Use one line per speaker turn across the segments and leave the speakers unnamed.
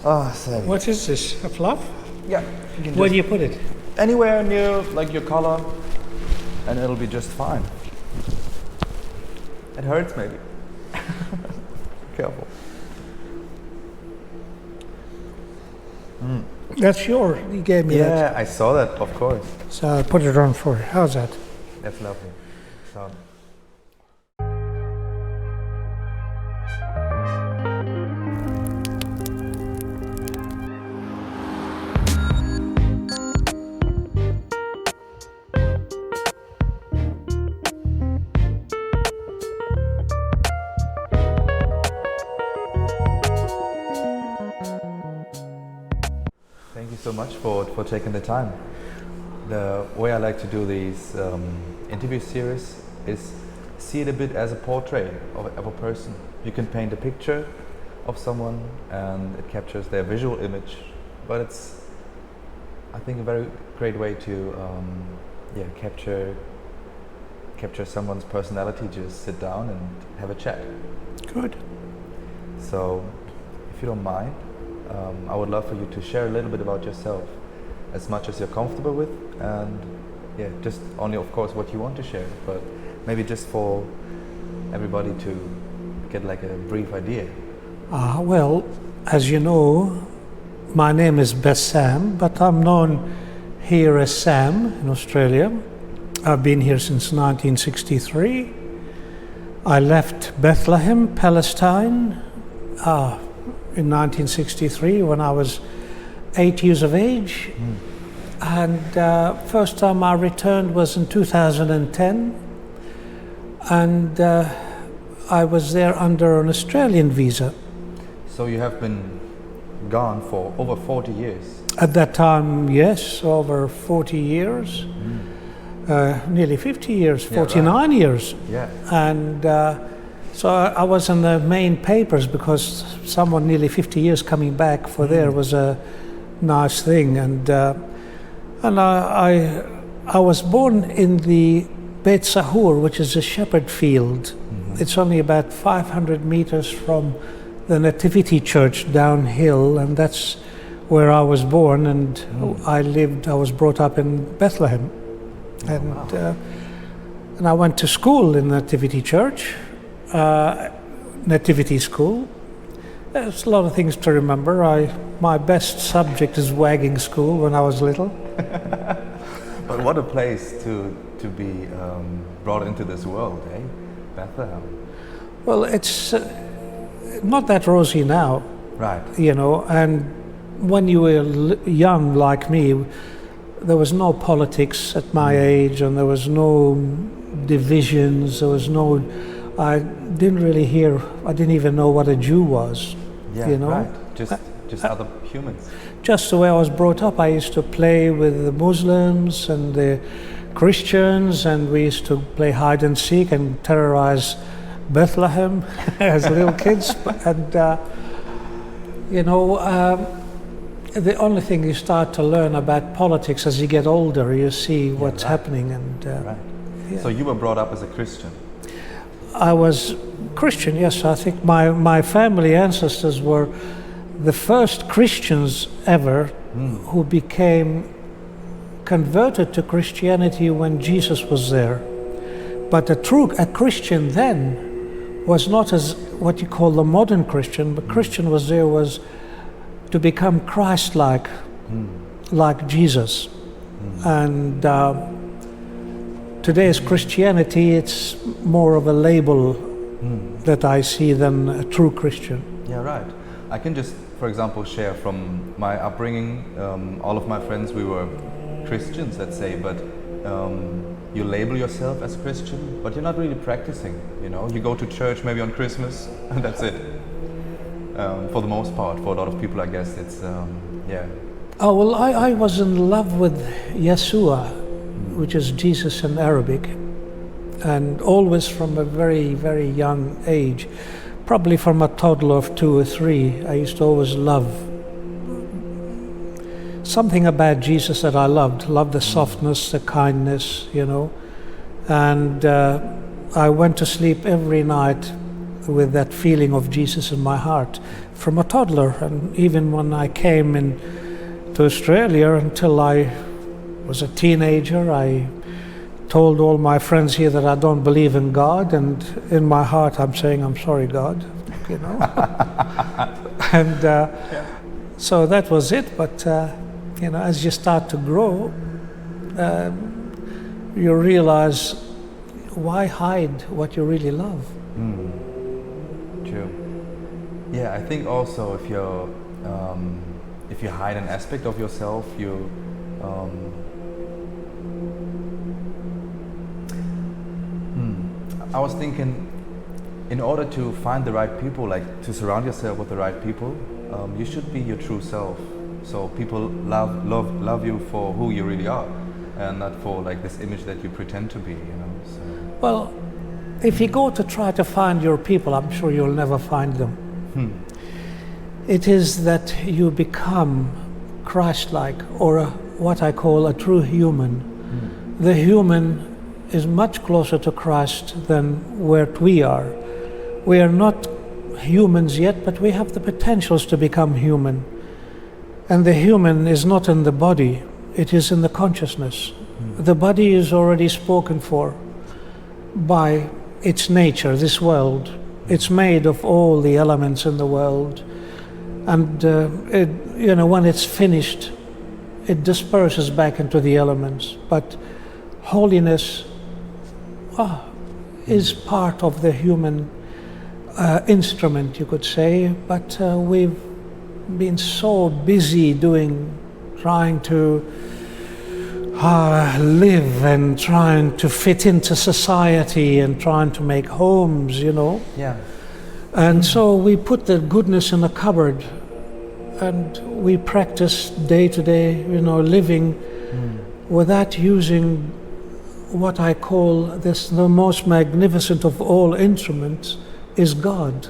Oh, sorry.
What is this? A fluff?
Yeah. You can
Where
just
do you put it?
anywhere near like your collar, and it'll be just fine. It hurts maybe. Careful.
That's yours. You gave me that.
Yeah, I saw that, of course.
So I'll put it on for you. How's that?
That's lovely. So. Thank you so much for taking the time. The way I like to do these interview series is see it a bit as a portrait of a person. You can paint a picture of someone and it captures their visual image, but it's, I think, a very great way to capture someone's personality. Just sit down and have a chat.
Good.
So, if you don't mind, I would love for you to share a little bit about yourself, as much as you're comfortable with, and just only, of course, what you want to share, but maybe just for everybody to get like a brief idea.
Well, as you know, my name is Bassam, but I'm known here as Sam in Australia. I've been here since 1963. I left Bethlehem, Palestine, in 1963 when I was 8 years of age. And first time I returned was in 2010, and I was there under an Australian visa.
So you have been gone for over 40 years.
At that time, yes, over 40 years, nearly 50 years, 49 years.
Yeah.
And so I was in the main papers because someone nearly 50 years coming back for there was a nice thing. And I was born in the Beit Sahur, which is a shepherd field. It's only about 500 meters from the Nativity Church downhill, and that's where I was born. And I was brought up in Bethlehem. And I went to school in Nativity Church, Nativity School. There's a lot of things to remember. My best subject is wagging school when I was little.
But what a place to be brought into this world, eh? Bethlehem.
Well, it's not that rosy now.
Right.
You know, and when you were young like me, there was no politics at my age, and there was no divisions, I didn't even know what a Jew was.
Yeah,
you know?
right. Just other humans.
Just the way I was brought up. I used to play with the Muslims and the Christians, and we used to play hide and seek and terrorize Bethlehem as little kids. And the only thing you start to learn about politics as you get older, you see what's happening. And
right. So you were brought up as a Christian.
I was Christian, yes. I think my family ancestors were the first Christians ever who became converted to Christianity when Jesus was there. But a Christian then was not as what you call the modern Christian, but Christian was to become Christ-like, like Jesus. And today's Christianity, it's more of a label that I see than a true Christian.
Yeah, right. I can just, for example, share from my upbringing. All of my friends, we were Christians, let's say, but you label yourself as Christian, but you're not really practicing. You know, you go to church maybe on Christmas, and that's it. For the most part, for a lot of people, I guess it's
Oh well, I was in love with Yeshua, which is Jesus in Arabic, and always from a very, very young age. Probably from a toddler of 2 or 3, I used to always love something about Jesus that I loved the softness, the kindness, you know. And I went to sleep every night with that feeling of Jesus in my heart from a toddler. And even when I came to Australia, until I was a teenager, I told all my friends here that I don't believe in God, and in my heart I'm saying, I'm sorry, God, you know. And so that was it. But you know, as you start to grow, you realize, why hide what you really love?
True. Yeah, I think also if you hide an aspect of yourself, you I was thinking, in order to find the right people, like to surround yourself with the right people, you should be your true self. So people love you for who you really are, and not for like this image that you pretend to be. You know. So.
Well, if you go to try to find your people, I'm sure you'll never find them. It is that you become Christ-like, or what I call a true human. The human is much closer to Christ than what we are. We are not humans yet, but we have the potentials to become human. And the human is not in the body, it is in the consciousness. The body is already spoken for by its nature, this world. It's made of all the elements in the world. And you know, when it's finished, it disperses back into the elements. But holiness is part of the human instrument, you could say. But we've been so busy trying to live and trying to fit into society and trying to make homes, you know.
Yeah.
And so we put the goodness in a cupboard, and we practice day to day, you know, living without using what I call the most magnificent of all instruments is God.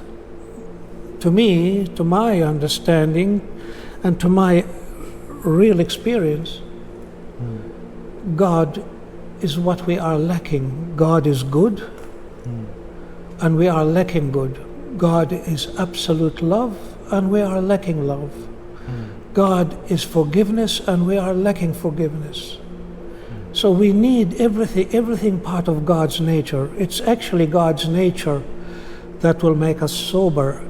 To me, to my understanding, and to my real experience, God is what we are lacking. God is good, and we are lacking good. God is absolute love, and we are lacking love. God is forgiveness, and we are lacking forgiveness. So we need everything part of God's nature. It's actually God's nature that will make us sober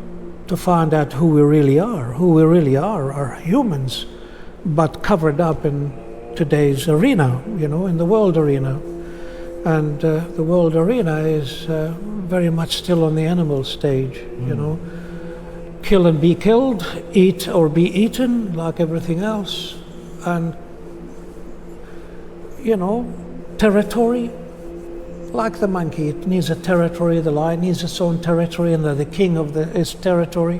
to find out who we really are. Who we really are humans, but covered up in today's arena, you know, in the world arena. And the world arena is very much still on the animal stage, you know. Kill and be killed, eat or be eaten, like everything else. And, you know, territory, like the monkey, it needs a territory, the lion needs its own territory, and the king of its territory.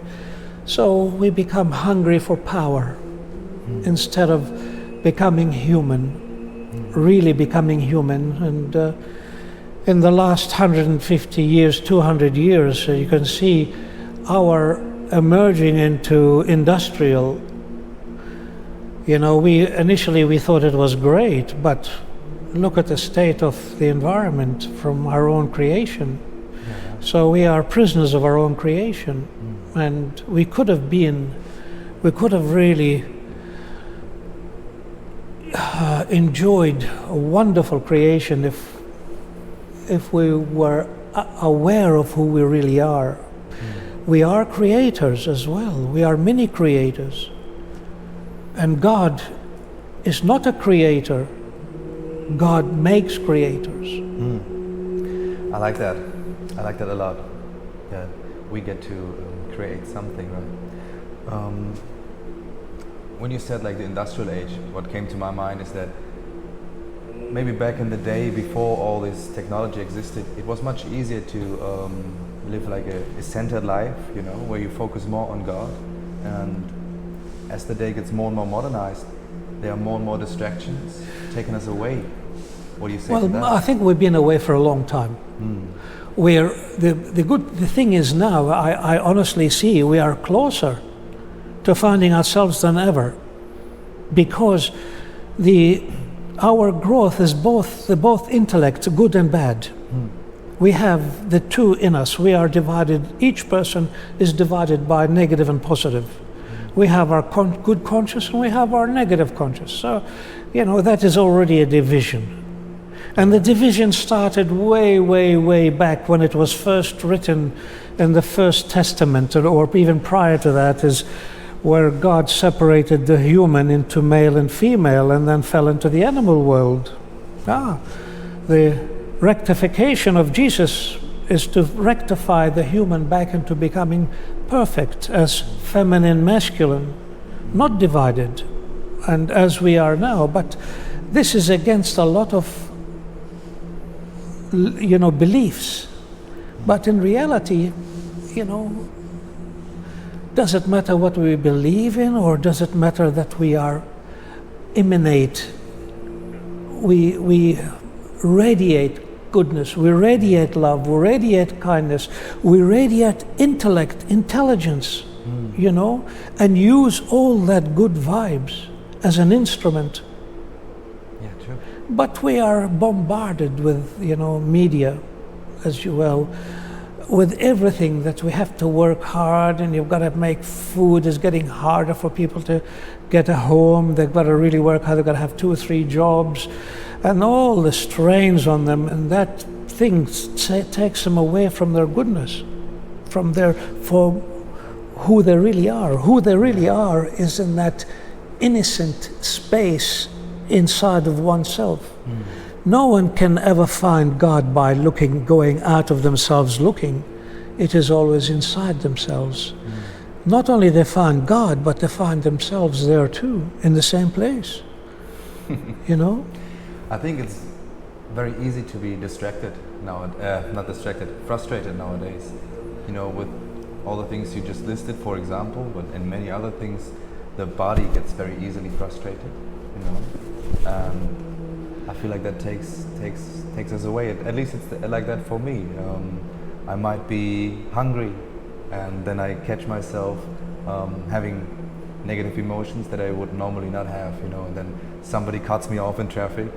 So we become hungry for power instead of becoming human, really becoming human. And in the last 150 years, 200 years, you can see our emerging into industrial. You know, initially we thought it was great, but look at the state of the environment from our own creation. So we are prisoners of our own creation, and we could have really enjoyed a wonderful creation if we were aware of who we really are. We are creators as well. We are mini creators. And God is not a creator. God makes creators.
I like that. I like that a lot. Yeah, we get to create something, right? When you said like the industrial age, what came to my mind is that maybe back in the day, before all this technology existed, it was much easier to live like a centered life, you know, where you focus more on God. And as the day gets more and more modernized, there are more and more distractions taking us away. What do you say to that?
Well, I think we've been away for a long time. Where the thing is now, I honestly see we are closer to finding ourselves than ever, because our growth is both intellect, good and bad. We have the two in us. We are divided, each person is divided by negative and positive. We have our good conscience and we have our negative conscience. So, that is already a division. And the division started way, way, way back when it was first written in the First Testament, or even prior to that, is where God separated the human into male and female and then fell into the animal world. The rectification of Jesus is to rectify the human back into becoming perfect as feminine, masculine, not divided, and as we are now. But this is against a lot of beliefs. But in reality, does it matter what we believe in, or does it matter that we are emanate? We radiate goodness, we radiate love, we radiate kindness, we radiate intellect, intelligence, and use all that good vibes as an instrument.
Yeah, true.
But we are bombarded with, media, as well, with everything that we have to work hard, and you've got to make food. It's getting harder for people to get a home. They've got to really work hard. They've got to have 2 or 3 jobs, and all the strains on them, and that thing takes them away from their goodness, for who they really are. Who they really are is in that innocent space inside of oneself. No one can ever find God by going out of themselves looking. It is always inside themselves. Not only they find God, but they find themselves there too, in the same place.
I think it's very easy to be distracted now, frustrated nowadays. With all the things you just listed, for example, but in many other things, the body gets very easily frustrated. I feel like that takes us away. At least it's like that for me. I might be hungry, and then I catch myself having negative emotions that I would normally not have. And then somebody cuts me off in traffic,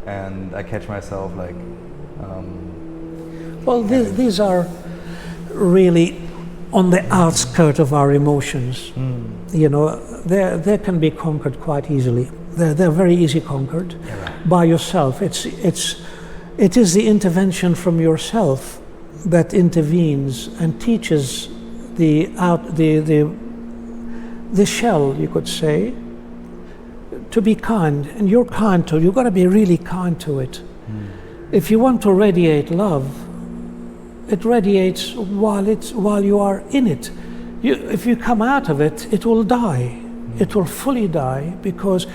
and I catch myself like.
These are really on the outskirts of our emotions. They can be conquered quite easily. They're very easy conquered by yourself. It is the intervention from yourself that intervenes and teaches the shell, you could say, to be kind. And you're kind to it. You've got to be really kind to it. If you want to radiate love, it radiates while you are in it. If you come out of it, it will die. It will fully die, because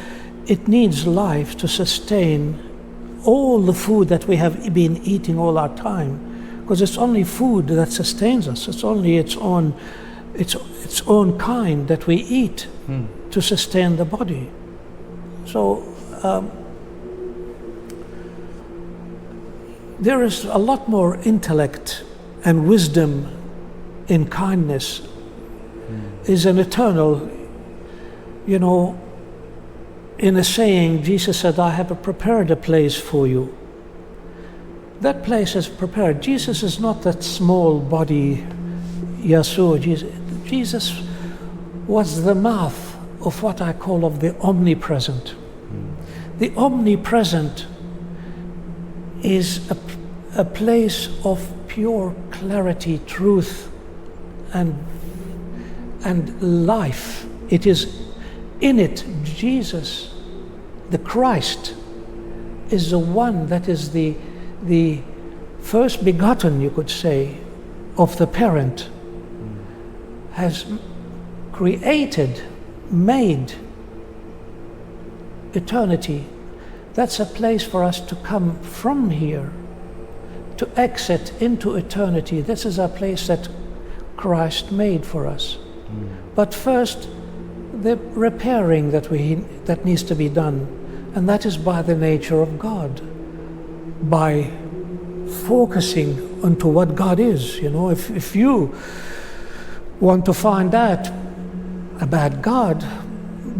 it needs life to sustain all the food that we have been eating all our time, because it's only food that sustains us. It's only its own kind that we eat to sustain the body. So there is a lot more intellect and wisdom in kindness. Is an eternal, in a saying, Jesus said, I have prepared a place for you. That place is prepared. Jesus is not that small body, Yeshua. Jesus was the mouth of what I call of the omnipresent. The omnipresent is a place of pure clarity, truth, and life. It is in it. Jesus, the Christ, is the one that is the first begotten, you could say, of the parent, has created, made eternity. That's a place for us to come from here, to exit into eternity. This is a place that Christ made for us. But first, the repairing that needs to be done, and that is by the nature of God, by focusing onto what God is. If you want to find out about God,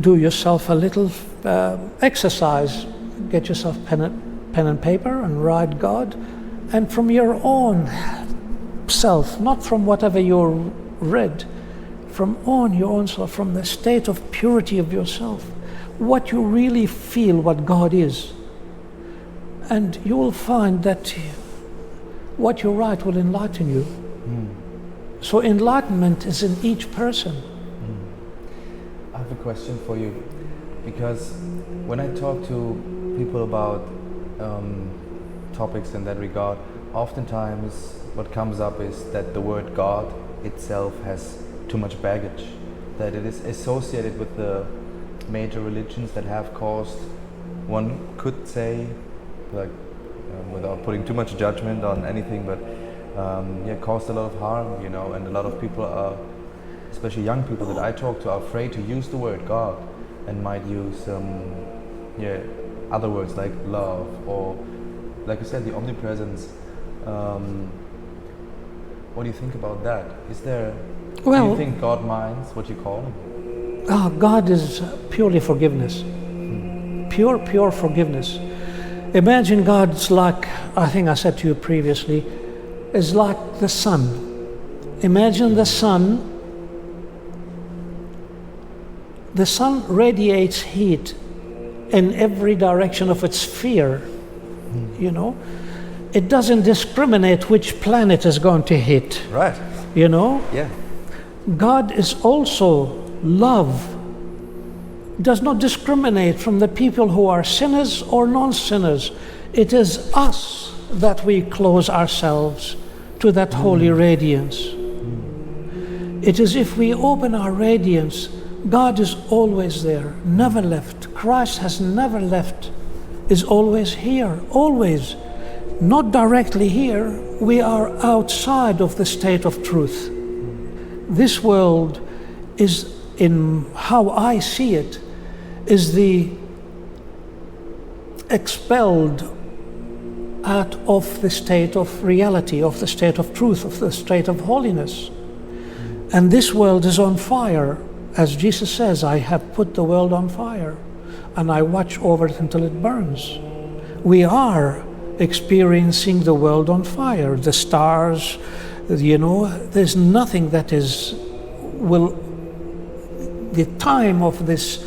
do yourself a little exercise. Get yourself pen and paper and write God and from your own self, not from whatever you read, from your own self, from the state of purity of yourself, what you really feel what God is. And you will find that what you write will enlighten you. So enlightenment is in each person.
I have a question for you, because when I talk to people about topics in that regard, oftentimes what comes up is that the word God itself has too much baggage, that it is associated with the major religions that have caused, one could say, like without putting too much judgment on anything, but caused a lot of harm, you know, and a lot of people are, especially young people that I talk to, are afraid to use the word God and might use other words like love or, like you said, the omnipresence. What do you think about that? Do you think God minds what you call him?
God is purely forgiveness. Pure forgiveness. Imagine God's like, I think I said to you previously, is like the sun. Imagine the sun. The sun radiates heat in every direction of its sphere, you know. It doesn't discriminate which planet is going to hit.
Right.
You know?
Yeah.
God is also love. Does not discriminate from the people who are sinners or non-sinners. It is us that we close ourselves to that holy radiance. It is if we open our radiance, God is always there, never left. Christ has never left, is always here, always. Not directly here, we are outside of the state of truth. This world is, in how I see it, is the expelled out of the state of reality, of the state of truth, of the state of holiness. And this world is on fire. As Jesus says, I have put the world on fire and I watch over it until it burns. We are experiencing the world on fire. The stars, you know, there's nothing that the time of this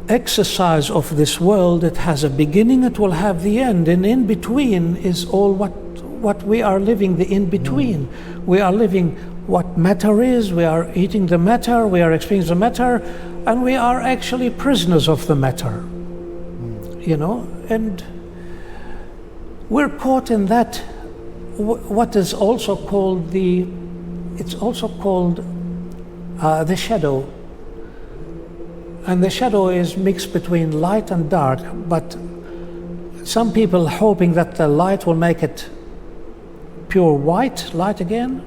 exercise of this world, it has a beginning, it will have the end, and in between is all what we are living, the in between. We are living what matter is, we are eating the matter, we are experiencing the matter, and we are actually prisoners of the matter. You know, and we're caught in that, what is also called the shadow. And the shadow is mixed between light and dark, but some people hoping that the light will make it pure white light again.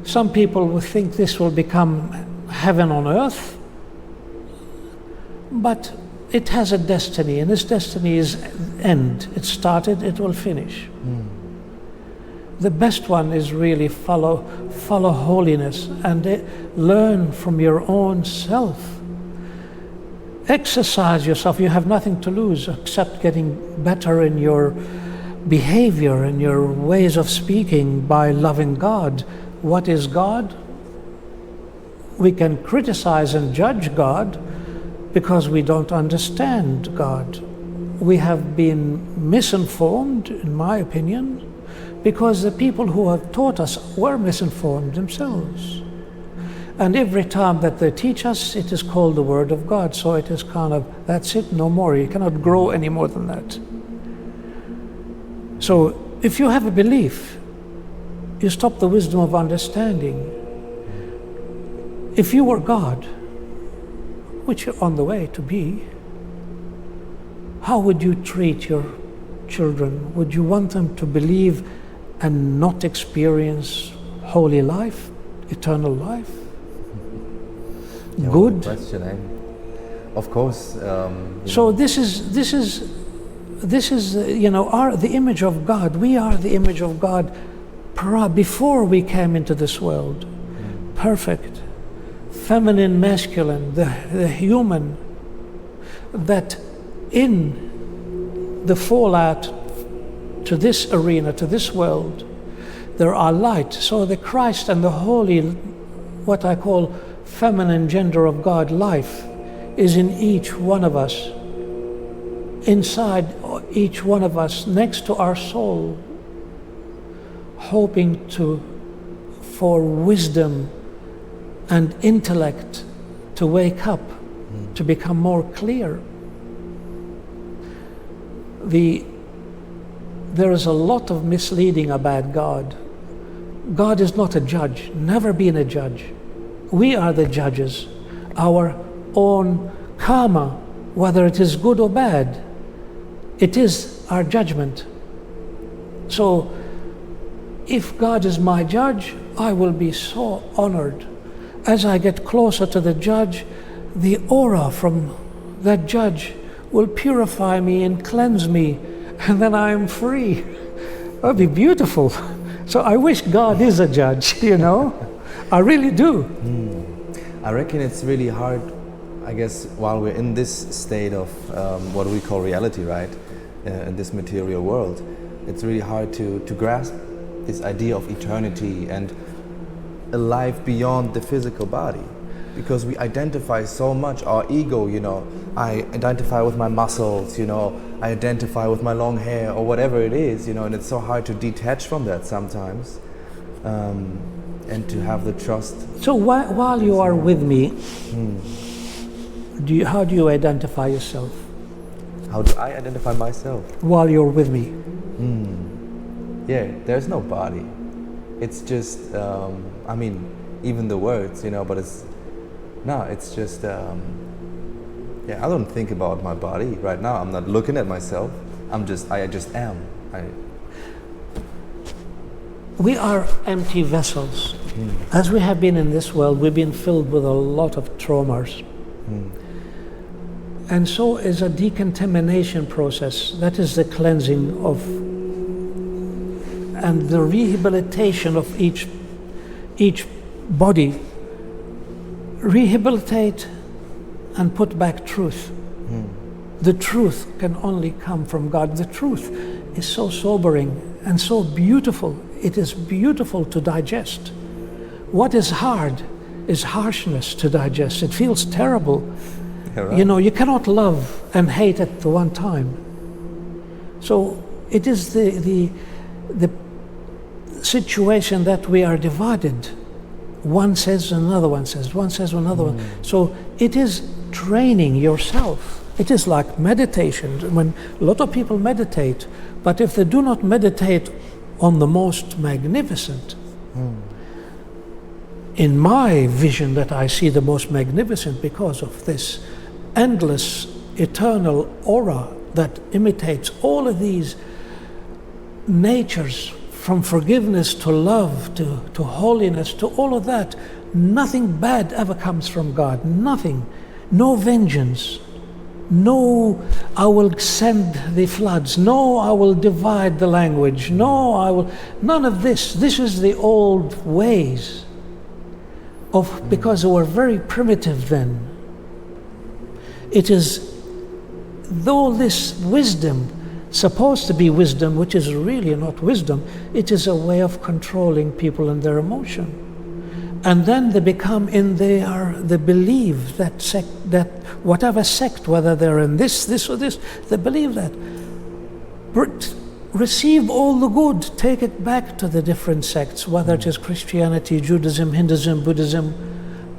Some people will think this will become heaven on earth. But it has a destiny, and this destiny is end. It started, it will finish. The best one is really follow holiness and learn from your own self. Exercise yourself. You have nothing to lose except getting better in your behavior and your ways of speaking by loving God. What is God? We can criticize and judge God because we don't understand God. We have been misinformed, in my opinion, because the people who have taught us were misinformed themselves. And every time that they teach us, it is called the Word of God. So it is kind of, that's it, no more. You cannot grow any more than that. So if you have a belief, you stop the wisdom of understanding. If you were God, which you're on the way to be, how would you treat your children? Would you want them to believe and not experience holy life, eternal life?
Yeah,
good
question, of course.
So this is you know, the image of God. We are the image of God before we came into this world. Perfect, feminine, masculine, the human, that in the fallout to this arena, to this world, there are light. So the Christ and the holy, what I call feminine gender of God, life, is in each one of us, inside each one of us, next to our soul, hoping for wisdom and intellect to wake up, to become more clear. There is a lot of misleading about God. God is not a judge, never been a judge. We are the judges. Our own karma, whether it is good or bad, it is our judgment. So if God is my judge, I will be so honored. As I get closer to the judge, the aura from that judge will purify me and cleanse me, and then I am free. That would be beautiful. So I wish God is a judge, you know. I really do.
I reckon it's really hard, I guess, while we're in this state of what we call reality, right? In this material world, it's really hard to grasp this idea of eternity and a life beyond the physical body, because we identify so much, our ego, you know, I identify with my muscles, you know, I identify with my long hair or whatever it is, you know, and it's so hard to detach from that sometimes, and to have the trust.
So while you are with me, how do you identify yourself?
How do I identify myself?
While you're with me.
Yeah, there's no body. It's just, I mean, even the words, you know, but it's just, yeah, I don't think about my body right now. I'm not looking at myself. I just am.
We are empty vessels. As we have been in this world, we've been filled with a lot of traumas. And so is a decontamination process. That is the cleansing of and the rehabilitation of each body. Rehabilitate and put back truth. The truth can only come from God. The truth is so sobering and so beautiful. It is beautiful to digest. What is hard is harshness to digest. It feels terrible. Right. You know, you cannot love and hate at the one time. So it is the situation that we are divided. One says, another one says, one says, another one. So it is training yourself. It is like meditation. When a lot of people meditate, but if they do not meditate on the most magnificent, in my vision that I see the most magnificent because of this endless, eternal aura that imitates all of these natures, from forgiveness to love to holiness to all of that. Nothing bad ever comes from God. Nothing. No vengeance. No, I will send the floods. No, I will divide the language. No, I will. None of this. This is the old ways of, because they were very primitive then. It is, though this wisdom, supposed to be wisdom, which is really not wisdom, it is a way of controlling people and their emotion. And then they become they believe that whatever sect, whether they're in this or this, they believe that. Receive all the good, take it back to the different sects, whether it is Christianity, Judaism, Hinduism, Buddhism,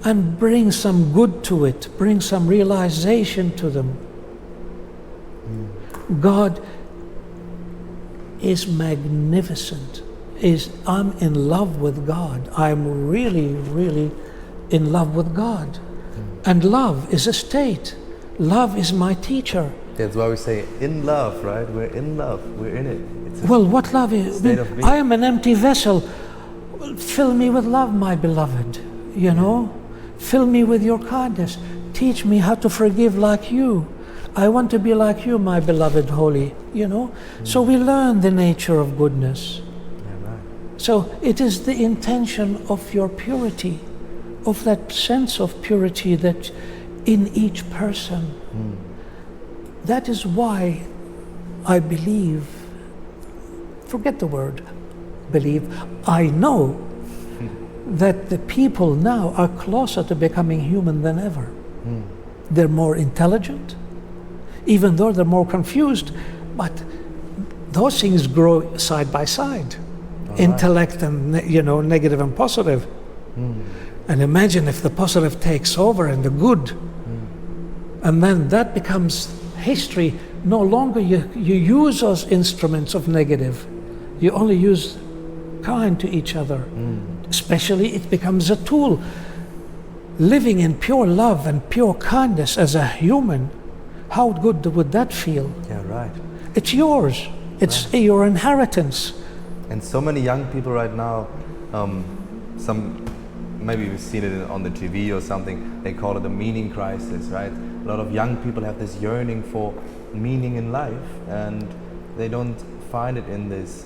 and bring some good to it, bring some realization to them. God is magnificent. I'm in love with God. I'm really, really in love with God. And love is a state. Love is my teacher.
That's why we say in love, right? We're in love. We're in it.
Well, what love is? I am an empty vessel. Fill me with love, my beloved. You know? Fill me with your kindness. Teach me how to forgive like you. I want to be like you, my beloved holy, you know? So we learn the nature of goodness.
Yeah, right.
So it is the intention of your purity, of that sense of purity that in each person. That is why I believe forget the word believe, I know that the people now are closer to becoming human than ever. They're more intelligent, even though they're more confused, but those things grow side by side. Intellect and negative and positive. And imagine if the positive takes over and the good, and then that becomes history. No longer you use those instruments of negative. You only use kind to each other. Especially it becomes a tool. Living in pure love and pure kindness as a human, how good would that feel?
Yeah, right.
It's yours. It's your inheritance.
And so many young people right now, maybe we've seen it on the TV or something, they call it a meaning crisis, right? A lot of young people have this yearning for meaning in life, and they don't find it in this...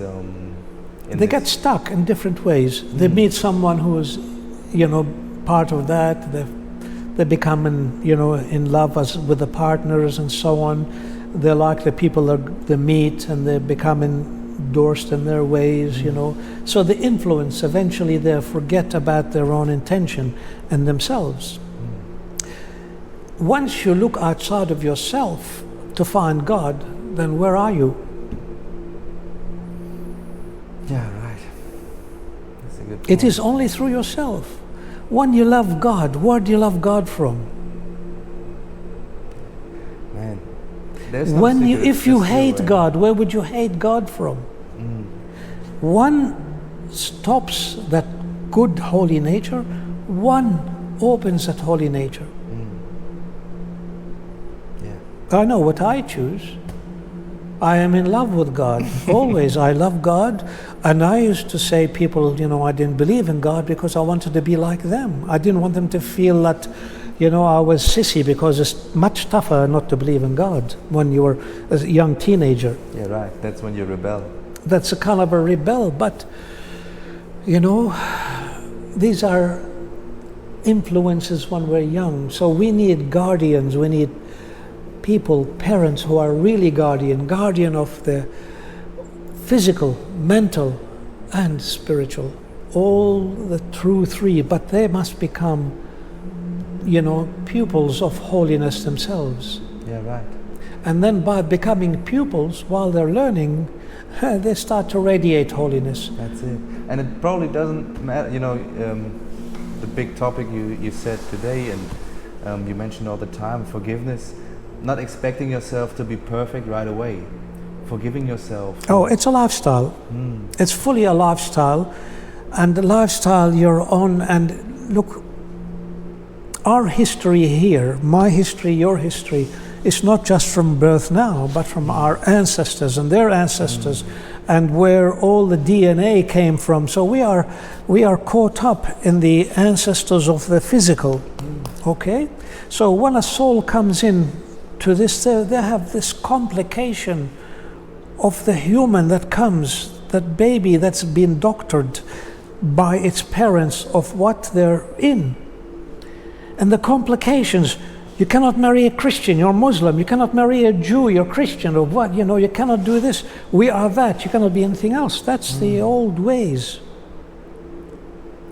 they get stuck in different ways. They meet someone who is, part of that. They become in love with the partners and so on. They like the people that they meet, and they become endorsed in their ways, So the influence, eventually they forget about their own intention and themselves. Once you look outside of yourself to find God, then where are you?
Yeah, right. That's a good point.
It is only through yourself. When you love God, where do you love God from?
Man, there's no secret.
If you hate God, where would you hate God from? One stops that good holy nature, one opens that holy nature. I know what I choose. I am in love with God. Always, I love God. And I used to say people, I didn't believe in God because I wanted to be like them. I didn't want them to feel that, I was sissy, because it's much tougher not to believe in God when you were a young teenager.
Yeah, right. That's when you rebel.
That's a kind of a rebel. But, these are influences when we're young. So we need guardians. We need people, parents who are really guardian of the physical, mental, and spiritual, all the true three, but they must become, pupils of holiness themselves.
Yeah, right.
And then by becoming pupils, while they're learning, they start to radiate holiness.
That's it. And it probably doesn't matter, the big topic you said today, and you mentioned all the time, forgiveness. Not expecting yourself to be perfect right away. Forgiving yourself.
Oh, it's a lifestyle. It's fully a lifestyle. And the lifestyle you're on, and look, our history here, my history, your history, is not just from birth now, but from our ancestors and their ancestors, and where all the DNA came from. So we are caught up in the ancestors of the physical. Okay? So when a soul comes in to this, they have this complication of the human that comes, that baby that's been doctored by its parents of what they're in. And the complications, you cannot marry a Christian, you're Muslim, you cannot marry a Jew, you're Christian, or what, you cannot do this, we are that, you cannot be anything else. That's the old ways.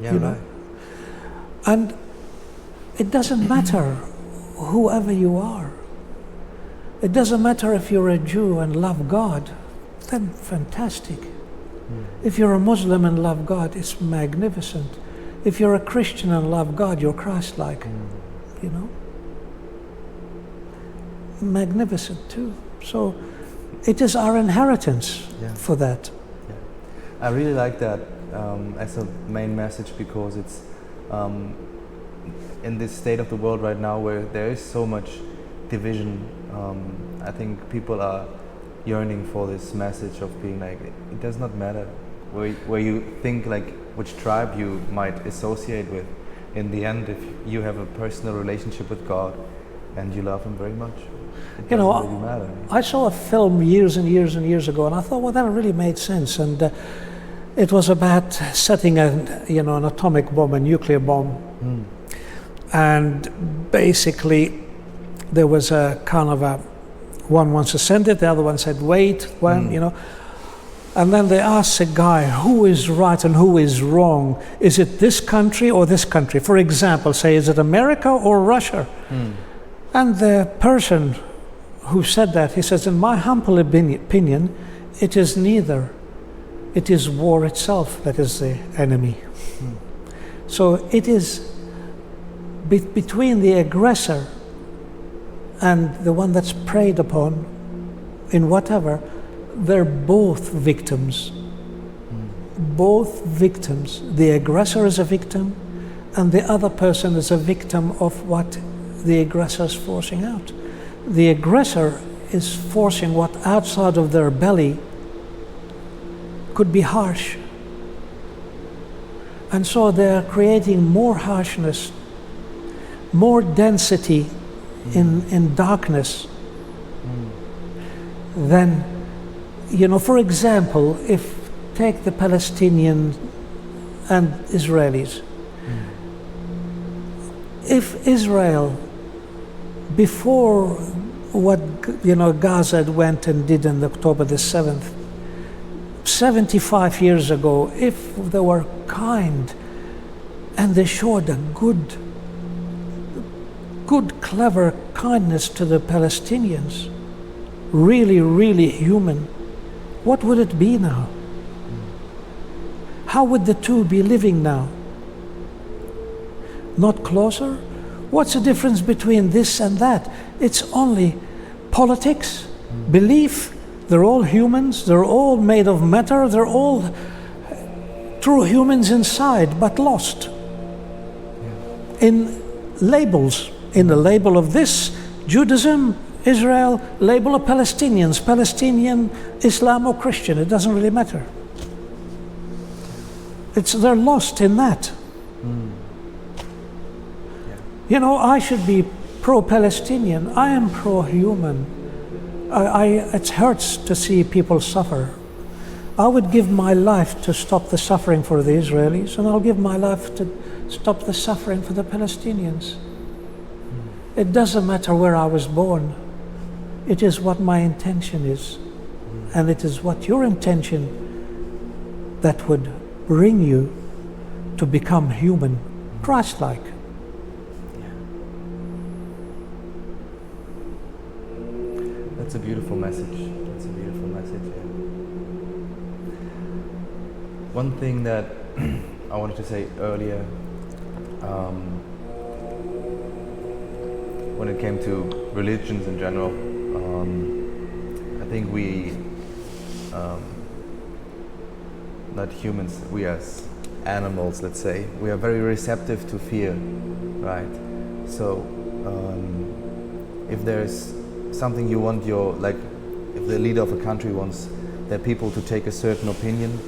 Yeah, right.
And it doesn't matter whoever you are. It doesn't matter if you're a Jew and love God, then fantastic. If you're a Muslim and love God, it's magnificent. If you're a Christian and love God, you're Christ-like, Magnificent too. So it is our inheritance for that.
Yeah. I really like that as a main message, because it's in this state of the world right now where there is so much division. I think people are yearning for this message of being like, it does not matter where you think like which tribe you might associate with. In the end, if you have a personal relationship with God and you love Him very much, it doesn't really matter.
I saw a film years and years and years ago, and I thought, well, that really made sense. And it was about setting an atomic bomb, a nuclear bomb, and basically there was a kind of a one wants to send it, the other one said wait, And then they ask a guy who is right and who is wrong. Is it this country or this country? For example, say, is it America or Russia? And the person who said that, he says, in my humble opinion, it is neither. It is war itself that is the enemy. So it is between the aggressor and the one that's preyed upon in whatever, they're both victims. Both victims. The aggressor is a victim, and the other person is a victim of what the aggressor is forcing out. The aggressor is forcing what outside of their belly could be harsh. And so they're creating more harshness, more density in darkness than, for example, if take the Palestinians and Israelis. If Israel, before what Gaza went and did on October the 7th, 75 years ago, if they were kind and they showed a good, clever kindness to the Palestinians, really, really human, what would it be now? How would the two be living now? Not closer? What's the difference between this and that? It's only politics, belief. They're all humans, they're all made of matter, they're all true humans inside, but lost in labels. In the label of this, Judaism, Israel, label of Palestinians, Palestinian, Islam or Christian, it doesn't really matter. They're lost in that. I should be pro-Palestinian, I am pro-human. It hurts to see people suffer. I would give my life to stop the suffering for the Israelis, and I'll give my life to stop the suffering for the Palestinians. It doesn't matter where I was born. It is what my intention is. And it is what your intention that would bring you to become human, Christ-like.
That's a beautiful message. That's a beautiful message. Yeah. One thing that I wanted to say earlier, when it came to religions in general, I think we, not humans, we as animals, let's say, we are very receptive to fear, right? So if there's something you want if the leader of a country wants their people to take a certain opinion,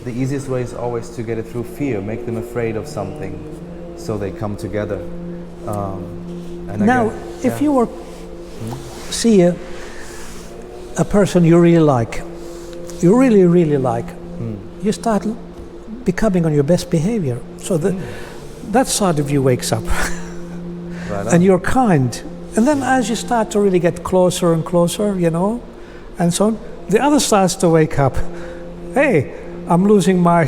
the easiest way is always to get it through fear, make them afraid of something, so they come together.
Now, if you were see a person you really like, you really, really like, you start becoming on your best behavior. So that side of you wakes up,
right,
and you're kind. And then as you start to really get closer and closer, and so on, the other starts to wake up. Hey, I'm losing my,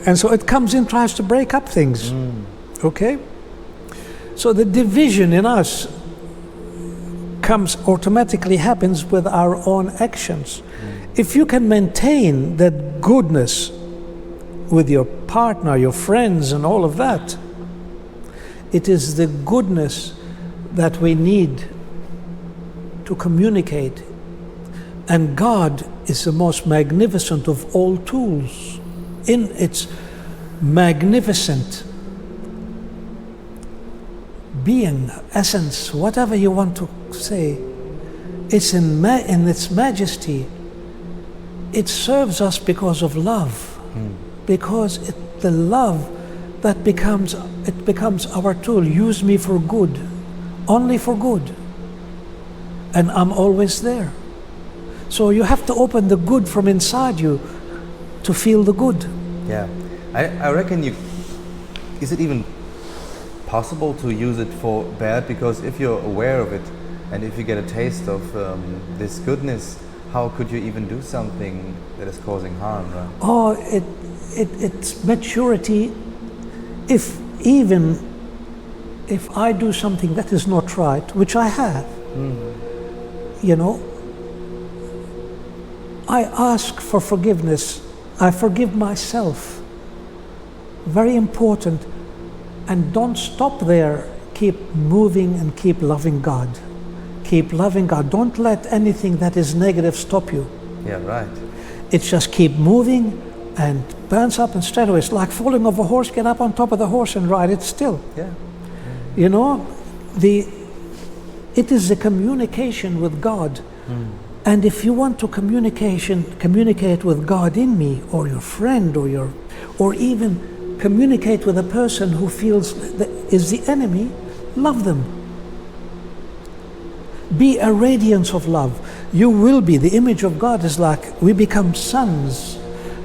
and so it comes in, tries to break up things. Okay? So the division in us automatically happens with our own actions. If you can maintain that goodness with your partner, your friends, and all of that, it is the goodness that we need to communicate. And God is the most magnificent of all tools. In its magnificent being, essence, whatever you want to say, it's in its majesty. It serves us because of love, because the love that becomes our tool. Use me for good, only for good, and I'm always there. So you have to open the good from inside you to feel the good.
Yeah, I reckon is it even possible to use it for bad? Because if you're aware of it, and if you get a taste of this goodness, how could you even do something that is causing harm, right?
Oh, it's maturity. Even if I do something that is not right, which I have, you know, I ask for forgiveness. I forgive myself. Very important. And don't stop there. Keep moving and keep loving God. Keep loving God. Don't let anything that is negative stop you.
Yeah, right.
It's just keep moving and bounce up and straight away. It's like falling off a horse, get up on top of the horse and ride it still.
Yeah.
You know, it is a communication with God. And if you want to communicate with God in me, or your friend, or even communicate with a person who feels that is the enemy, love them. Be a radiance of love. You will be. The image of God is like we become sons,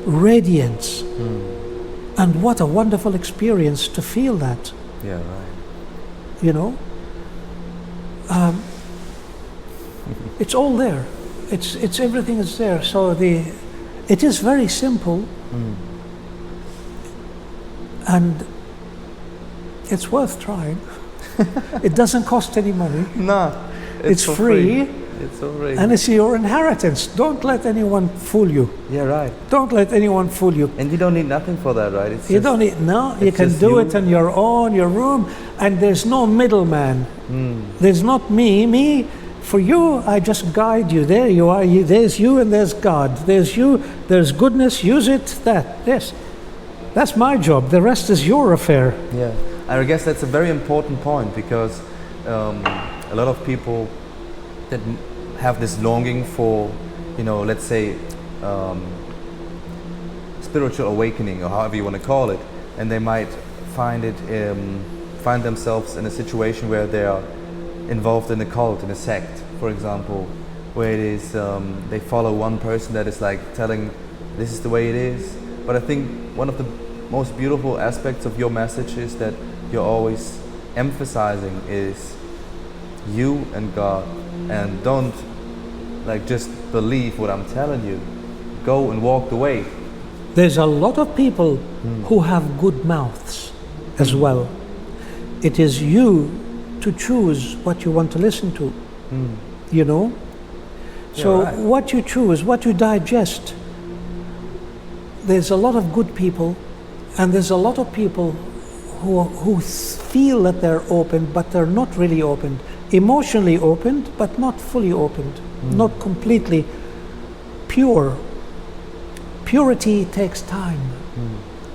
radiance. And what a wonderful experience to feel that.
Yeah, right.
You know, it's all there. It's everything is there. So it is very simple, and it's worth trying. It doesn't cost any money.
No,
It's
for
free.
It's so free.
And it's your inheritance. Don't let anyone fool you.
Yeah, right.
Don't let anyone fool you.
And you don't need nothing for that, right? It's
You
just,
don't need, no, you
it's
can
just
do
you.
it on your own, your room, and there's no middleman. There's not me. For you, I just guide you. There you are. There's you and there's God. There's you, there's goodness, use it, yes. That's my job. The rest is your affair.
Yeah, I guess that's a very important point, because a lot of people that have this longing for, let's say, spiritual awakening, or however you want to call it, and they might find themselves in a situation where they are involved in a cult, in a sect, for example, where it is they follow one person that is like telling this is the way it is. But I think one of the most beautiful aspects of your message is that you're always emphasizing is you and God, and don't just believe what I'm telling you. Go and walk the way.
There's a lot of people who have good mouths as well. It is you to choose what you want to listen to, you know? So
right.
what you choose, what you digest, there's a lot of good people, and there's a lot of people who feel that they're open, but they're not really opened. Emotionally opened, but not fully opened, not completely pure. Purity takes time.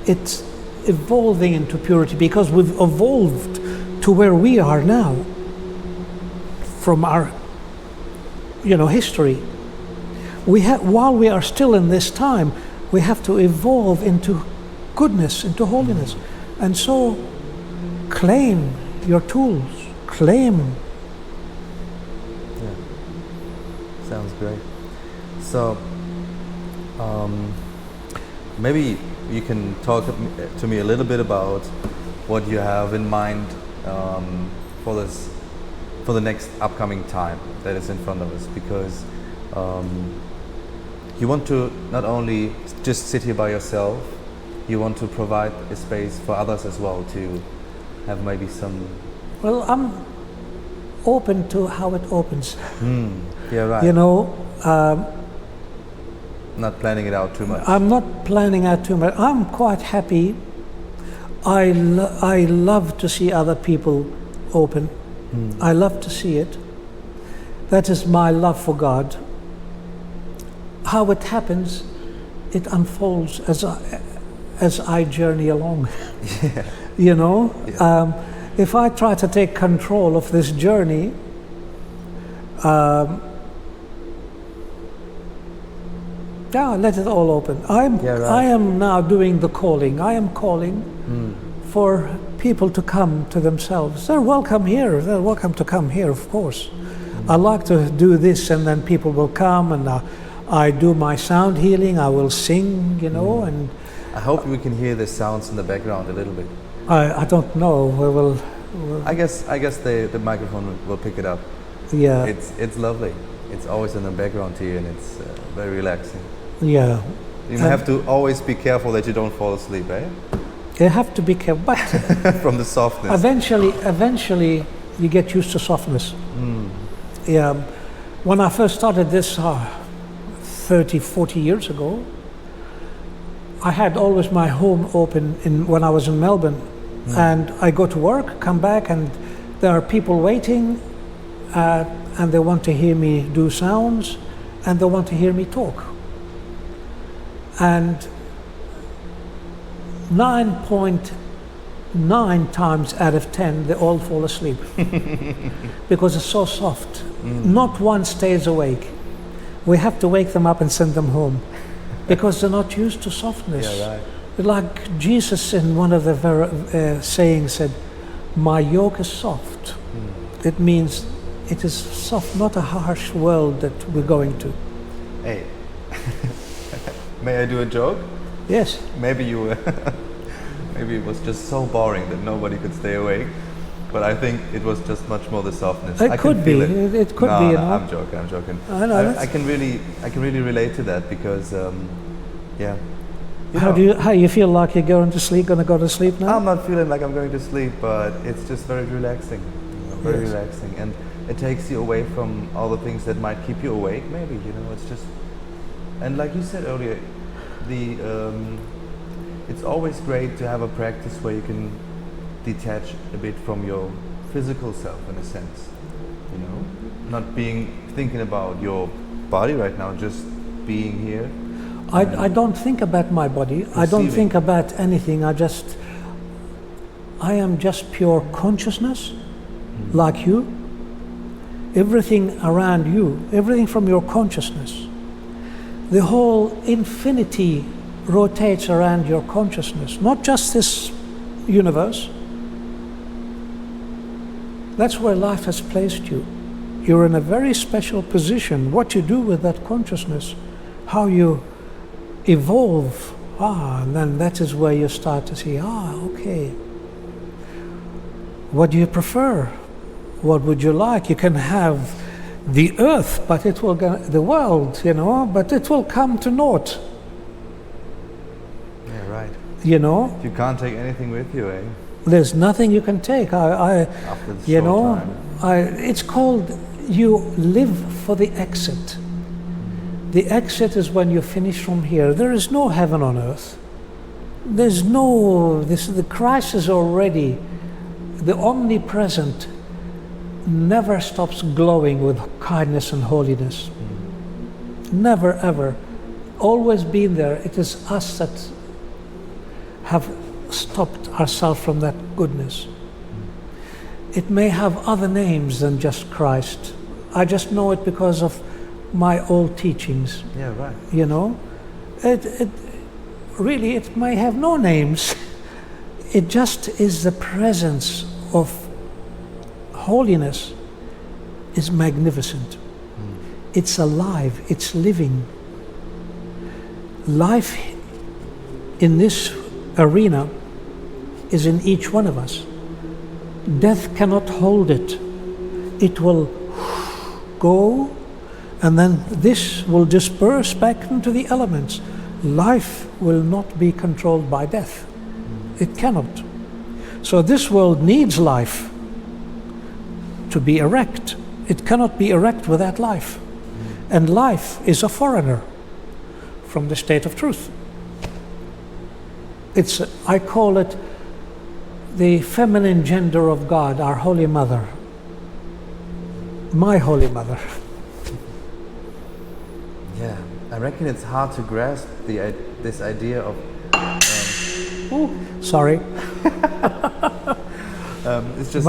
It's evolving into purity, because we've evolved to where we are now from our history. While we are still in this time, we have to evolve into goodness, into holiness. And so claim your tools, claim.
Yeah. Sounds great. So maybe you can talk to me a little bit about what you have in mind for the next upcoming time that is in front of us, because you want to not only just sit here by yourself, you want to provide a space for others as well to have maybe some...
Well, I'm open to how it opens.
Yeah, right. Not planning it out too much.
I'm not planning out too much. I'm quite happy. I love to see other people open. I love to see it. That is my love for God. How it happens, it unfolds as I journey along.
Yeah.
Yeah. If I try to take control of this journey, let it all open. I am now doing the calling. I am calling for people to come to themselves. They're welcome here. They're welcome to come here, of course. I like to do this, and then people will come, and I do my sound healing. I will sing, and
I hope we can hear the sounds in the background a little bit.
I don't know.
I guess the microphone will pick it up.
Yeah.
It's lovely. it's always in the background here, and it's very relaxing.
Yeah.
You have to always be careful that you don't fall asleep, eh?
You have to be careful, but
From the softness.
eventually you get used to softness. Yeah. When I first started this 30, 40 years ago, I had always my home open when I was in Melbourne. And I go to work, come back, and there are people waiting, and they want to hear me do sounds, and they want to hear me talk. And 9.9 times out of 10, they all fall asleep because it's so soft. Not one stays awake. We have to wake them up and send them home because they're not used to softness.
Yeah, right.
Like Jesus in one of the sayings said, "My yoke is soft." It means it is soft, not a harsh world that we're going to.
Hey, may I do a joke?
Yes.
Maybe you, maybe it was just so boring that nobody could stay awake. But I think it was just much more the softness.
It
I
could
can
be.
feel it.
It could
No,
be. You
no,
know.
I'm joking. I'm joking.
I know.
I can really relate to that because, yeah.
How you feel like you're going to sleep? Going to go to sleep now?
I'm not feeling like I'm going to sleep, but it's just very relaxing. Very
Yes.
relaxing, and it takes you away from all the things that might keep you awake. Maybe it's just, and like you said earlier, it's always great to have a practice where you can detach a bit from your physical self in a sense. Not thinking about your body right now, just being here.
I don't think about my body. I don't
Receiving.
think about anything. I am just pure consciousness, like you. Everything around you, everything from your consciousness. The whole infinity rotates around your consciousness, not just this universe. That's where life has placed you. You're in a very special position. What you do with that consciousness, how you evolve, and then that is where you start to see, okay. What do you prefer? What would you like? You can have the earth, but it will go, the world, but it will come to naught.
Yeah, right.
You
can't take anything with you, eh?
There's nothing you can take.
After the short time.
It's called you live for the exit. The exit is when you finish from here. There is no heaven on earth. There's no, the Christ is already, the omnipresent never stops glowing with kindness and holiness. Never ever. Always been there. It is us that have stopped ourselves from that goodness. It may have other names than just Christ. I just know it because of my old teachings.
Yeah, right.
It really, it may have no names. It just is the presence of holiness is magnificent. It's alive, it's living. Life in this arena is in each one of us. Death cannot hold it. It will go, and then this will disperse back into the elements. Life will not be controlled by death. It cannot. So this world needs life to be erect. It cannot be erect without life. And life is a foreigner from the state of truth. I call it the feminine gender of God, our Holy Mother. My Holy Mother.
Yeah, I reckon it's hard to grasp this idea of.
Sorry.
It's just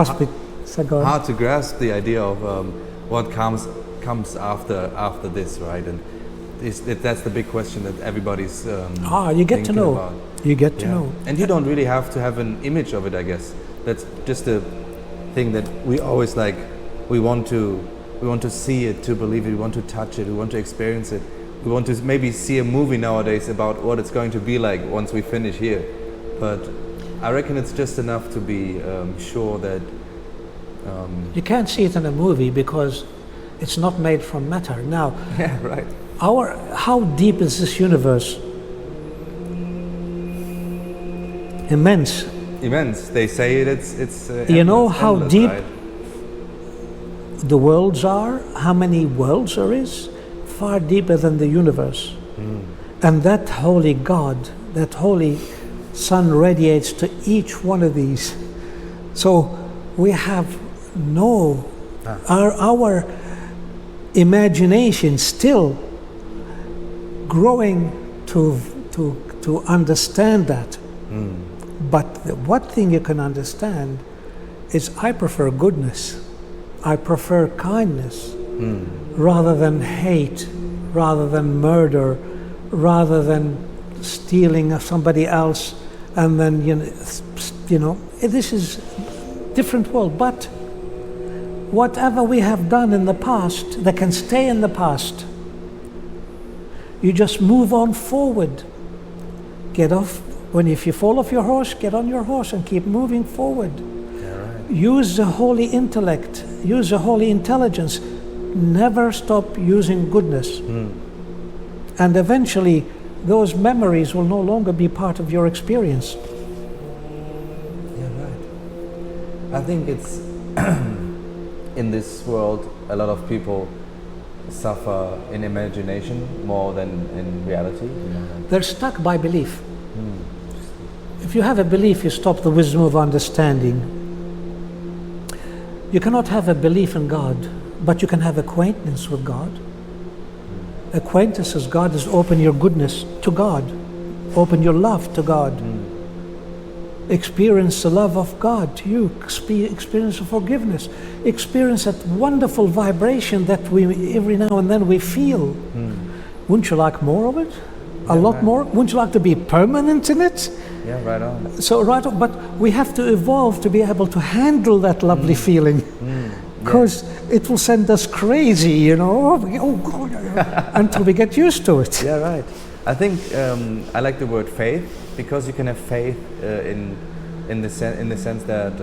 hard to grasp the idea of what comes after this, right? And that's the big question that everybody's
you get to know.
About.
You get to know.
And you don't really have to have an image of it, I guess. That's just a thing that we always like. We want to see it, to believe it. We want to touch it. We want to experience it. We want to maybe see a movie nowadays about what it's going to be like once we finish here. But I reckon it's just enough to be sure that
you can't see it in a movie because It's not made from matter. Now,
Yeah, right.
how deep is this universe? Immense.
Immense. They say it's
You know
endless,
how
endless,
deep
right?
the worlds are? How many worlds there is? Far deeper than the universe. And that holy God, that holy sun radiates to each one of these. So we have our imagination still growing to understand that. But the one thing you can understand is I prefer goodness. I prefer kindness rather than hate, rather than murder, rather than stealing of somebody else, and then this is different world. But whatever we have done in the past, that can stay in the past. You just move on forward. Get off. If you fall off your horse, get on your horse and keep moving forward.
Yeah, right.
Use the holy intellect. Use the holy intelligence. Never stop using goodness. And eventually, those memories will no longer be part of your experience.
Yeah, right. I think it's in this world, a lot of people suffer in imagination more than in reality.
They're stuck by belief. If you have a belief, you stop the wisdom of understanding. You cannot have a belief in God, but you can have acquaintance with God. Acquaintance with God is open your goodness to God, open your love to God. Experience the love of God to you, experience the forgiveness, experience that wonderful vibration that we every now and then we feel. Wouldn't you like more of it? A lot more? Wouldn't you like to be permanent in it?
Yeah, right on.
So right on, but we have to evolve to be able to handle that lovely feeling, because it will send us crazy, until we get used to it.
Yeah, right. I think I like the word faith, because you can have faith in the sense that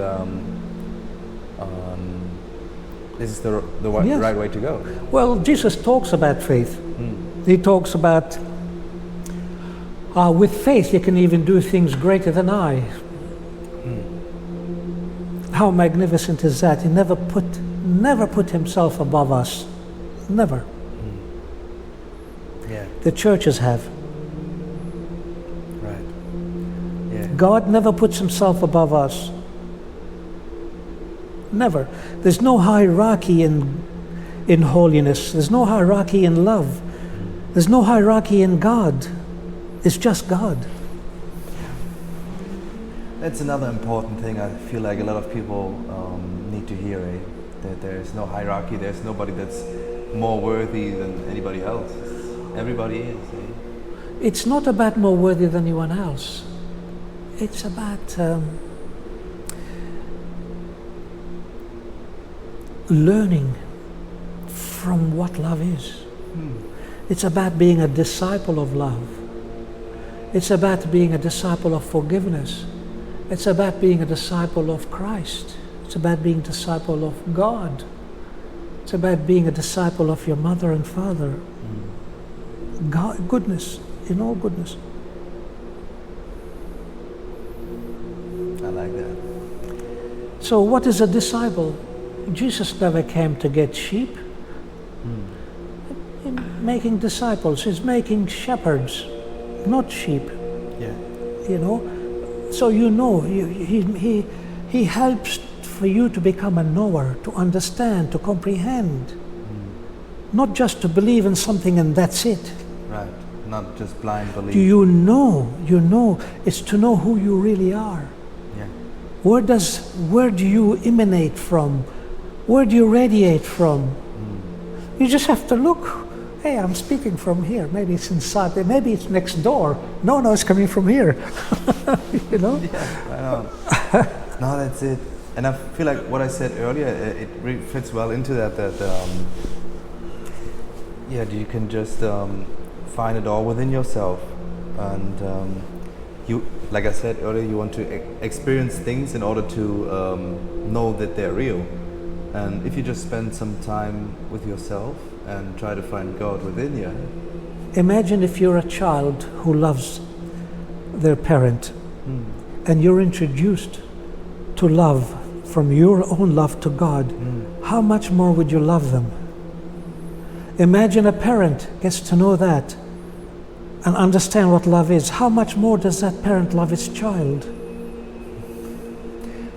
this is the right way to go.
Well, Jesus talks about faith. He talks about with faith you can even do things greater than I. How magnificent is that? He never put himself above us. Never.
Yeah.
The churches have.
Right. Yeah.
God never puts himself above us. Never. There's no hierarchy in holiness. There's no hierarchy in love. There's no hierarchy in God. It's just God.
That's another important thing I feel like a lot of people need to hear, that there is no hierarchy, there's nobody that's more worthy than anybody else. Everybody is.
It's not about more worthy than anyone else. It's about learning from what love is. It's about being a disciple of love. It's about being a disciple of forgiveness. It's about being a disciple of Christ. It's about being a disciple of God. It's about being a disciple of your mother and father. God, goodness, in all goodness.
I like that.
So what is a disciple? Jesus never came to get sheep. In making disciples, he's making shepherds, not sheep.
Yeah.
So he helps for you to become a knower, to understand, to comprehend. Not just to believe in something and that's it.
Right. Not just blind belief.
Do you know, it's to know who you really are.
Yeah.
Where do you emanate from? Where do you radiate from? You just have to look. Hey, I'm speaking from here. Maybe it's inside there. Maybe it's next door. No, it's coming from here.
Yeah, I know. No, that's it. And I feel like what I said earlier, it really fits well into that. You can just find it all within yourself, and you, like I said earlier, you want to experience things in order to know that they're real. And if you just spend some time with yourself and try to find God within you.
Imagine if you're a child who loves their parent and you're introduced to love from your own love to God, how much more would you love them? Imagine a parent gets to know that and understand what love is. How much more does that parent love his child?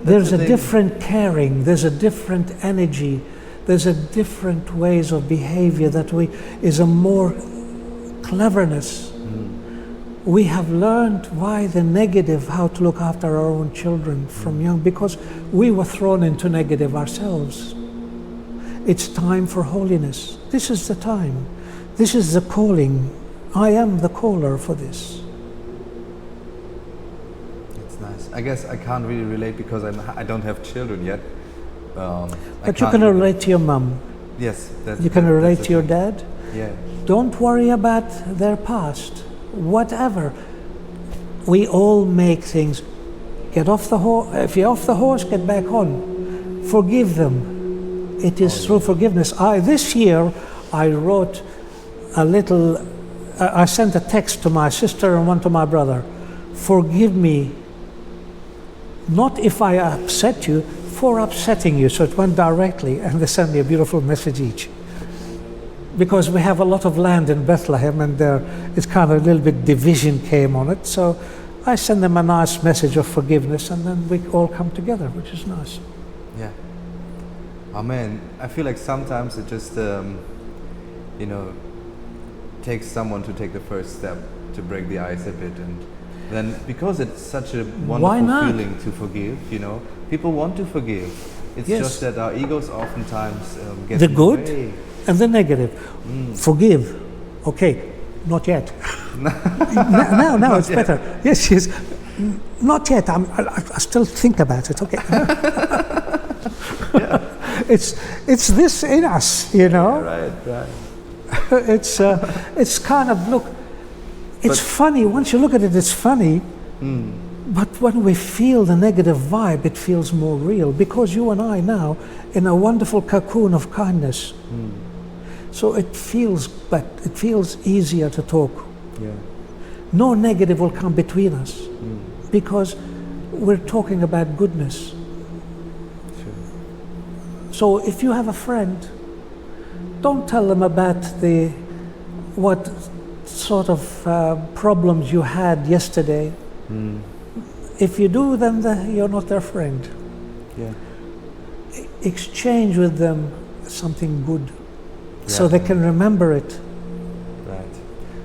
There's a different caring, there's a different energy, there's a different ways of behavior that is a more cleverness. We have learned why the negative, how to look after our own children from young, because we were thrown into negative ourselves. It's time for holiness. This is the time. This is the calling. I am the caller for this.
It's nice. I guess I can't really relate because I don't have children yet.
But you can relate to your mum.
Yes.
You can relate to your dad.
Yeah.
Don't worry about their past. Whatever. We all make things. Get off the horse. If you're off the horse, get back on. Forgive them. It is through forgiveness. This year, I wrote a little. I sent a text to my sister and one to my brother. Forgive me, not if I upset you, for upsetting you. So it went directly, and they sent me a beautiful message each. Because we have a lot of land in Bethlehem, and it's kind of a little bit division came on it. So I send them a nice message of forgiveness, and then we all come together, which is nice.
Yeah. Amen. I feel like sometimes it just, takes someone to take the first step to break the ice a bit, and then because it's such a wonderful feeling to forgive, people want to forgive. It's just that our egos oftentimes get
the
in
good
the way.
and the negative. Forgive. Okay, not yet. now it's better. Yes. Not yet. I still think about it. Okay.
Yeah.
It's this in us,
Yeah, right.
It's kind of, look, it's funny. Once you look at it, it's funny. But when we feel the negative vibe, it feels more real, because you and I now in a wonderful cocoon of kindness. So it feels easier to talk.
Yeah.
No negative will come between us because we're talking about goodness.
Sure.
So if you have a friend, don't tell them about what sort of problems you had yesterday. If you do, then you're not their friend.
Yeah.
Exchange with them something good, so they can remember it.
Right.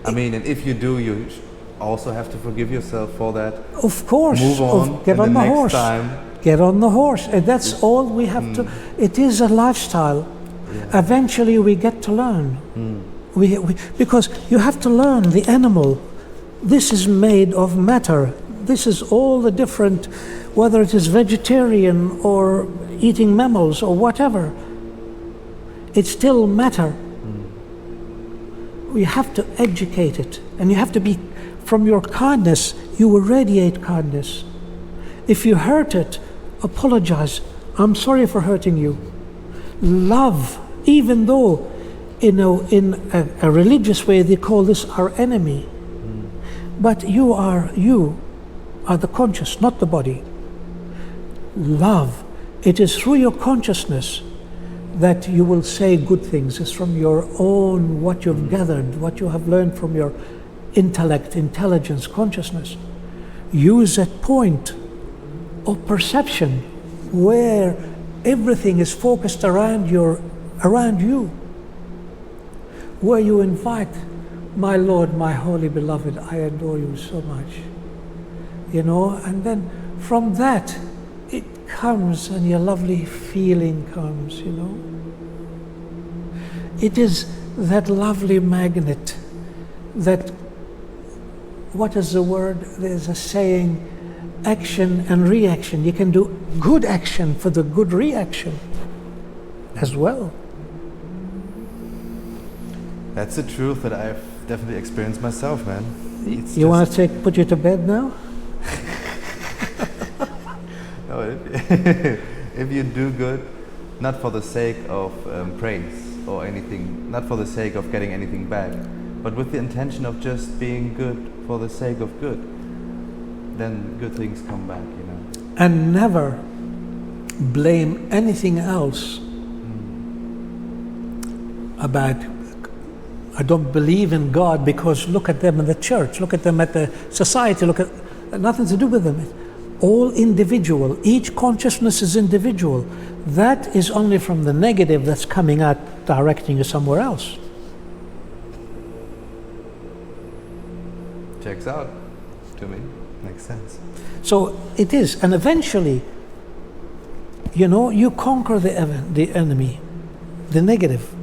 I mean, and if you do, you also have to forgive yourself for that.
Of course.
Move on.
Get on the horse.
Time.
Get on the horse. And that's all we have to. It is a lifestyle. Yeah. Eventually, we get to learn. Because you have to learn the animal. This is made of matter. This is all the different, whether it is vegetarian or eating mammals or whatever. It's still matter. You have to educate it, and you have to be, from your kindness, you will radiate kindness. If you hurt it, apologize. I'm sorry for hurting you. Love, even though in a religious way they call this our enemy. But you are the conscious, not the body. Love, it is through your consciousness that you will say good things. It's from your own, what you've gathered, what you have learned from your intellect, intelligence, consciousness. Use that point of perception where everything is focused around you, where you invite, my Lord, my holy beloved, I adore you so much. And then from that, it comes and your lovely feeling comes, It is that lovely magnet that, what is the word? There's a saying, action and reaction. You can do good action for the good reaction as well.
That's the truth that I've definitely experienced myself, man.
You want to put you to bed now?
No, if you do good, not for the sake of praise or anything, not for the sake of getting anything back, but with the intention of just being good for the sake of good, then good things come back, you know.
And never blame anything else about, I don't believe in God because look at them in the church, look at them at the society, look at, nothing to do with them. All individual, each consciousness is individual. That is only from the negative that's coming out, directing you somewhere else.
Checks out to me, makes sense.
So it is, and eventually, you know, you conquer the enemy, the negative,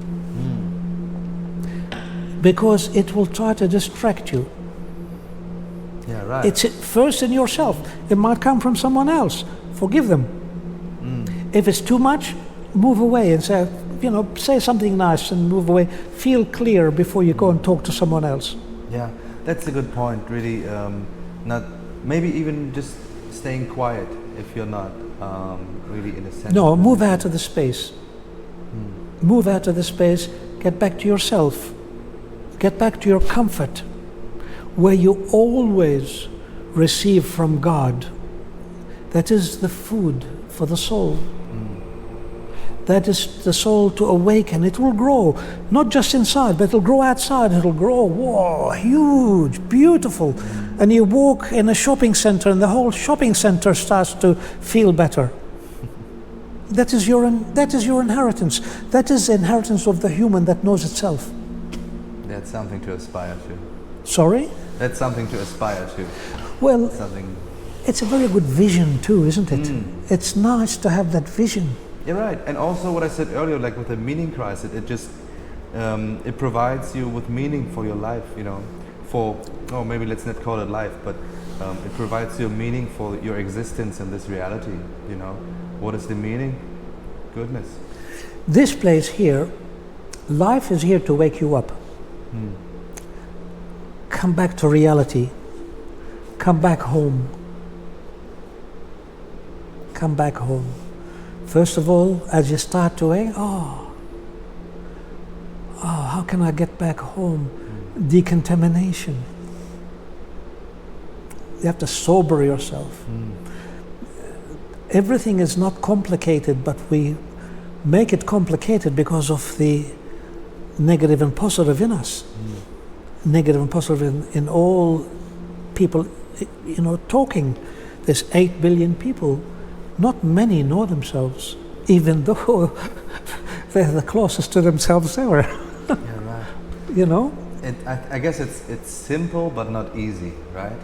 because it will try to distract you.
Yeah, right.
It's first in yourself. It might come from someone else. Forgive them. If it's too much, move away and say, you know, say something nice and move away. Feel clear before you go and talk to someone else.
Yeah, that's a good point. Really, not maybe even just staying quiet if you're not really in a sense.
No, move out of the space. Move out of the space. Get back to yourself. Get back to your comfort, where you always receive from God. That is the food for the soul. That is the soul to awaken. It will grow, not just inside, but it'll grow outside. It'll grow, whoa, huge, beautiful. And you walk in a shopping center and the whole shopping center starts to feel better. That is your inheritance. That is the inheritance of the human that knows itself.
That's something to aspire to.
Sorry?
That's something to aspire to.
Well,
Something.
it's a very good vision too, isn't it? It's nice to have that vision.
You're right. And also what I said earlier, like with the meaning crisis, it just it provides you with meaning for your life, you know. Maybe let's not call it life, but it provides you meaning for your existence in this reality, you know. What is the meaning? Goodness.
This place here, life is here to wake you up. Come back to reality. Come back home. Come back home. First of all, as you start to wake, how can I get back home? Decontamination. You have to sober yourself. Everything is not complicated, but we make it complicated because of the negative and positive in us. Negative and positive in all people, you know, talking. There's 8 billion people. Not many know themselves, even though they're the closest to themselves ever.
Yeah, right.
You know?
I guess it's simple but not easy, right?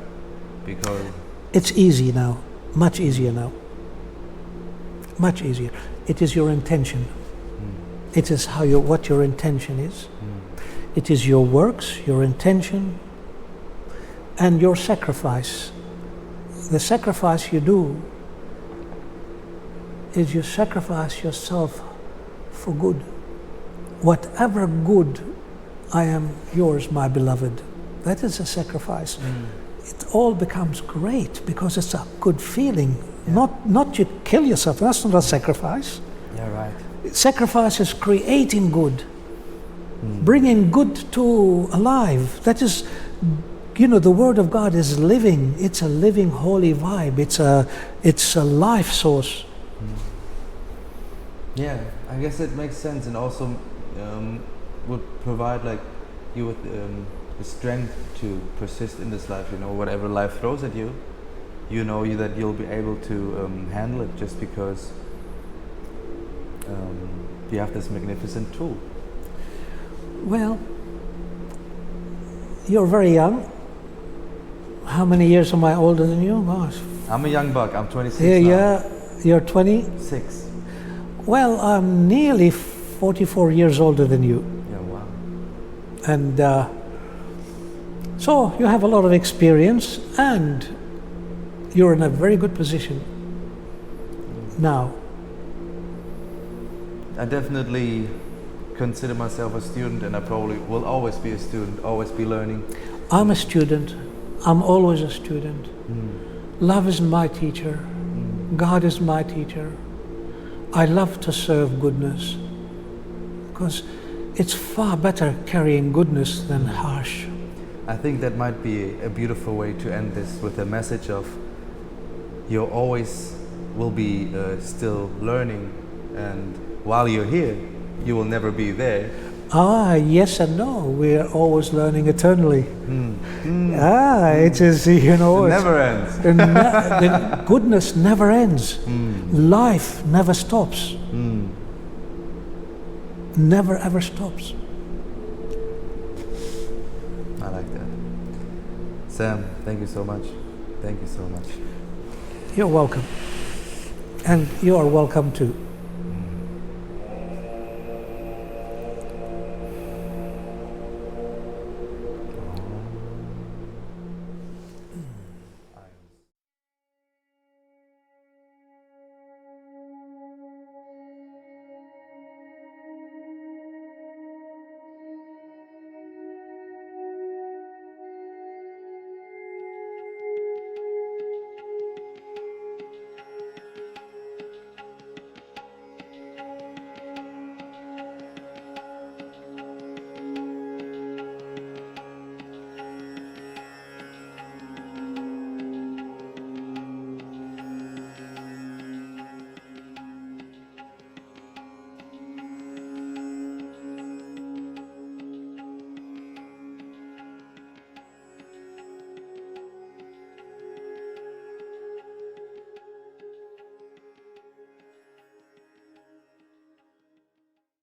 Because
it's easy now, much easier now. Much easier. It is your intention. It is what your intention is. It is your works, your intention, and your sacrifice. The sacrifice you do is you sacrifice yourself for good. Whatever good, I am yours, my beloved. That is a sacrifice. It all becomes great because it's a good feeling. Yeah. Not you kill yourself, that's not a sacrifice.
Yeah, right.
Sacrifice is creating good. Bringing good to alive. That is, you know, the Word of God is living. It's a living, holy vibe. It's a life source.
Yeah, I guess it makes sense, and also would provide like you with the strength to persist in this life. You know, whatever life throws at you, you know that you'll be able to handle it just because you have this magnificent tool.
Well, you're very young. How many years am I older than you? Gosh.
I'm a young buck. I'm 26 now.
Yeah, you're 26. Well, I'm nearly 44 years older than you.
Yeah, wow.
And so you have a lot of experience and you're in a very good position now.
I definitely consider myself a student, and I probably will always be a student, always be learning.
I'm a student. I'm always a student. Love is my teacher. God is my teacher. I love to serve goodness because it's far better carrying goodness than harsh.
I think that might be a beautiful way to end this, with a message of you always will be still learning, and while you're here, you will never be there.
Yes and no. We are always learning eternally. It is,
It never ends.
the goodness never ends. Life never stops. Never ever stops.
I like that. Sam, thank you so much. Thank you so much.
You're welcome. And you are welcome too.